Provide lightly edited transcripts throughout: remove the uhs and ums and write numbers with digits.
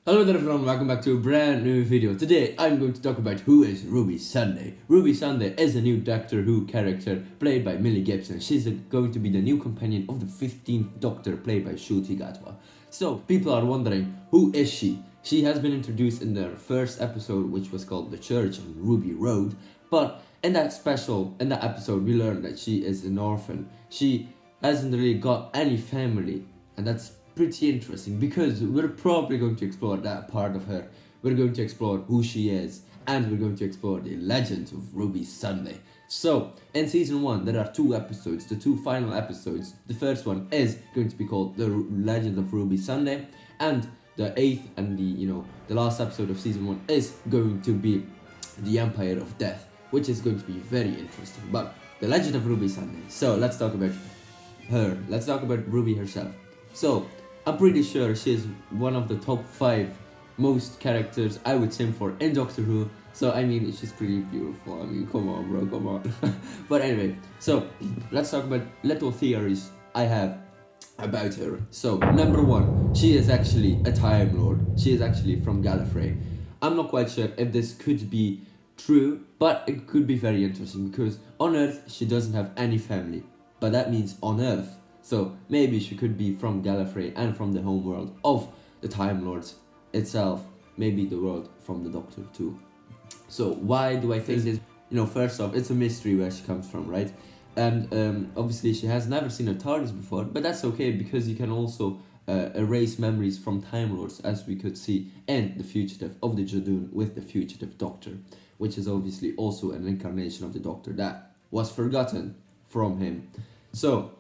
Hello there everyone, welcome back to a brand new video. Today I'm going to talk about who is Ruby Sunday. Ruby Sunday is a new Doctor Who character played by Millie Gibson. She's going to be the new companion of the 15th Doctor played by Ncuti Gatwa. So people are wondering, who is she? She has been introduced in the first episode, which was called The Church on Ruby Road, but in that episode we learned that she is an orphan. She hasn't really got any family, and that's pretty interesting because we're probably going to explore that part of her. We're going to explore who she is, and we're going to explore the legend of Ruby Sunday. So in season 1 there are 2 episodes, the 2 final episodes. The first one is going to be called The Legend of Ruby Sunday, and the 8th and the last episode of season 1 is going to be The Empire of Death, which is going to be very interesting. But the Legend of Ruby Sunday, so let's talk about her. Let's talk about Ruby herself. So I'm pretty sure she's one of the top 5 most characters I would sim for in Doctor Who. So I mean, she's pretty beautiful. I mean, come on bro, come on. But anyway, so let's talk about little theories I have about her. So number 1, she is actually a Time Lord. She is actually from Gallifrey. I'm not quite sure if this could be true, but it could be very interesting because on Earth she doesn't have any family, but that means on Earth. So maybe she could be from Gallifrey and from the home world of the Time Lords itself. Maybe the world from the Doctor too. So why do I think this? First off, it's a mystery where she comes from, right? And obviously she has never seen a TARDIS before, but that's okay because you can also erase memories from Time Lords, as we could see in The Fugitive of the Judoon with the Fugitive Doctor, which is obviously also an incarnation of the Doctor that was forgotten from him. So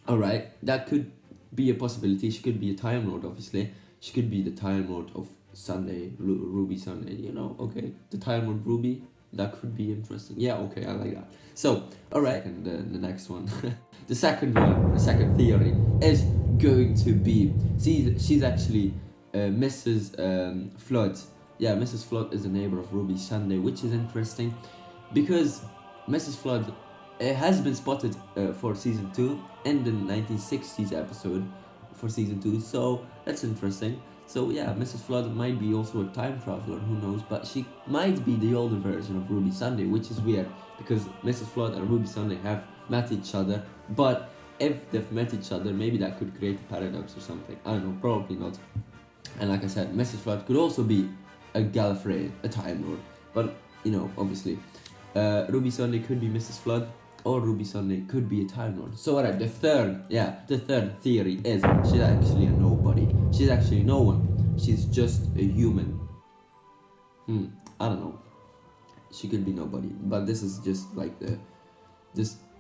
alright, that could be a possibility. She could be a Time Lord, obviously. She could be the Time Lord of Sunday, Ruby Sunday, okay. The Time Lord Ruby, that could be interesting. Yeah, okay, I like that. So, alright, and the next one. The second theory is going to be, she's actually Mrs. Flood. Yeah, Mrs. Flood is a neighbor of Ruby Sunday, which is interesting because Mrs. Flood has been spotted for season 2 in the 1960s episode for season 2, so that's interesting. So yeah, Mrs. Flood might be also a time traveler, who knows, but she might be the older version of Ruby Sunday, which is weird because Mrs. Flood and Ruby Sunday have met each other, but if they've met each other, maybe that could create a paradox or something. I don't know, probably not. And like I said, Mrs. Flood could also be a Gallifreyan, a Time Lord, but obviously Ruby Sunday could be Mrs. Flood, or Ruby Sunday could be a Time Lord. So alright, the third theory is she's actually a nobody. She's actually no one. She's just a human. I don't know. She could be nobody, but this is just like the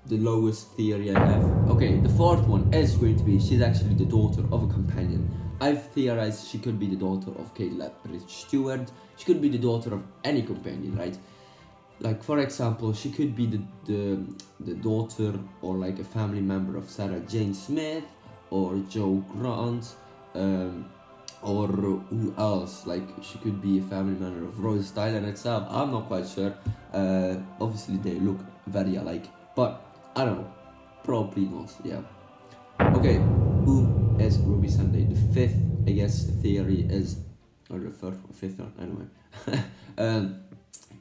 lowest theory I have. Okay, the fourth one is going to be she's actually the daughter of a companion. I've theorized she could be the daughter of Kate Lethbridge Stewart. She could be the daughter of any companion, right? Like for example, she could be the daughter or like a family member of Sarah Jane Smith or Joe Grant, or who else? Like she could be a family member of Rose Tyler itself. I'm not quite sure. Obviously they look very alike, but I don't know. Probably not. Yeah. Okay, who is Ruby Sunday? The fifth, I guess, theory is, or the fifth one, anyway.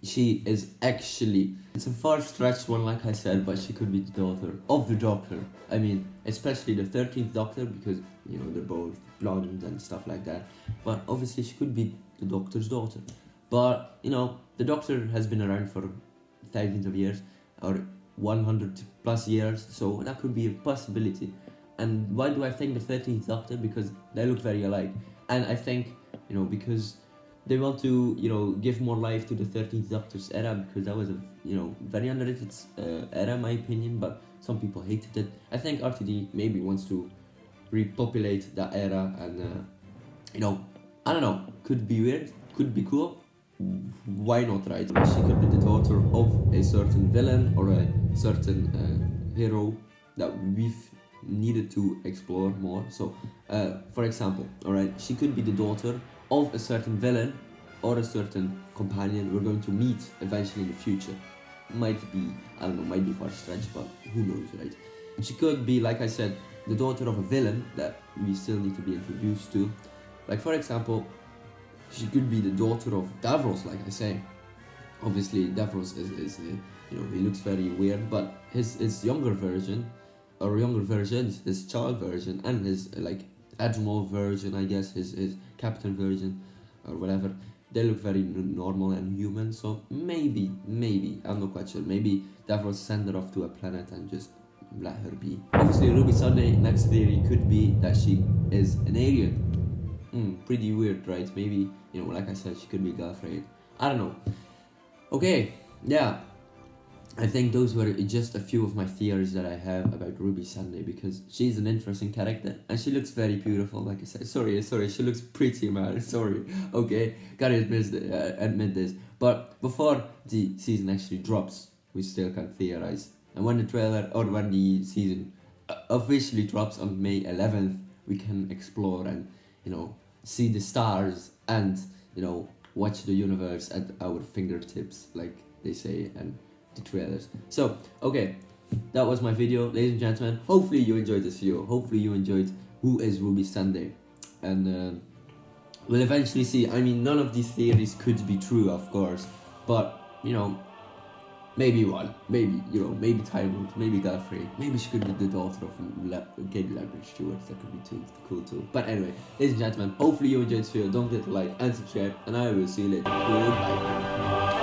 She is actually, it's a far-stretched one like I said, but she could be the daughter of the Doctor. I mean, especially the 13th Doctor, because, they're both blonde and stuff like that. But obviously she could be the Doctor's daughter. But, the Doctor has been around for thousands of years, or 100 plus years, so that could be a possibility. And why do I think the 13th Doctor? Because they look very alike. And I think, because they want to, give more life to the 13th Doctor's era, because that was a, very underrated era in my opinion, but some people hated it. I think RTD maybe wants to repopulate that era, and, I don't know, could be weird, could be cool. Why not, right? She could be the daughter of a certain villain or a certain hero that we've needed to explore more. So, for example, alright, she could be the daughter of a certain villain or a certain companion we're going to meet eventually in the future. Might be, I don't know, might be far-stretched, but who knows, right? She could be, like I said, the daughter of a villain that we still need to be introduced to. Like, for example, she could be the daughter of Davros, like I say. Obviously, Davros is you know, he looks very weird, but his younger version, or younger versions, his child version, and his like admiral version, I guess, his captain version, or whatever, they look very normal and human. So maybe I'm not quite sure. Maybe Davros send her off to a planet and just let her be. Obviously, Ruby Sunday, next theory could be that she is an alien. Pretty weird, right? Maybe, you know, like I said, she could be Gallifreyan. I don't know. Okay, yeah. I think those were just a few of my theories that I have about Ruby Sunday, because she's an interesting character and she looks very beautiful, like I said. Sorry, she looks pretty, man. Sorry. Okay, gotta admit this. But before the season actually drops, we still can theorize. And when the trailer, or when the season officially drops on May 11th, we can explore and, you know, see the stars and, you know, watch the universe at our fingertips, like they say, and the trailers. So, okay, that was my video, ladies and gentlemen. Hopefully you enjoyed this video. Hopefully you enjoyed Who is Ruby Sunday. And we'll eventually see. I mean, none of these theories could be true, of course, but, you know, maybe one. Maybe, you know, maybe Tyrone, maybe Gallifrey. Maybe she could be the daughter of Katie Labridge Stewart. That could be cool too. But anyway, ladies and gentlemen, hopefully you enjoyed this video. Don't forget to like and subscribe, and I will see you later. Goodbye.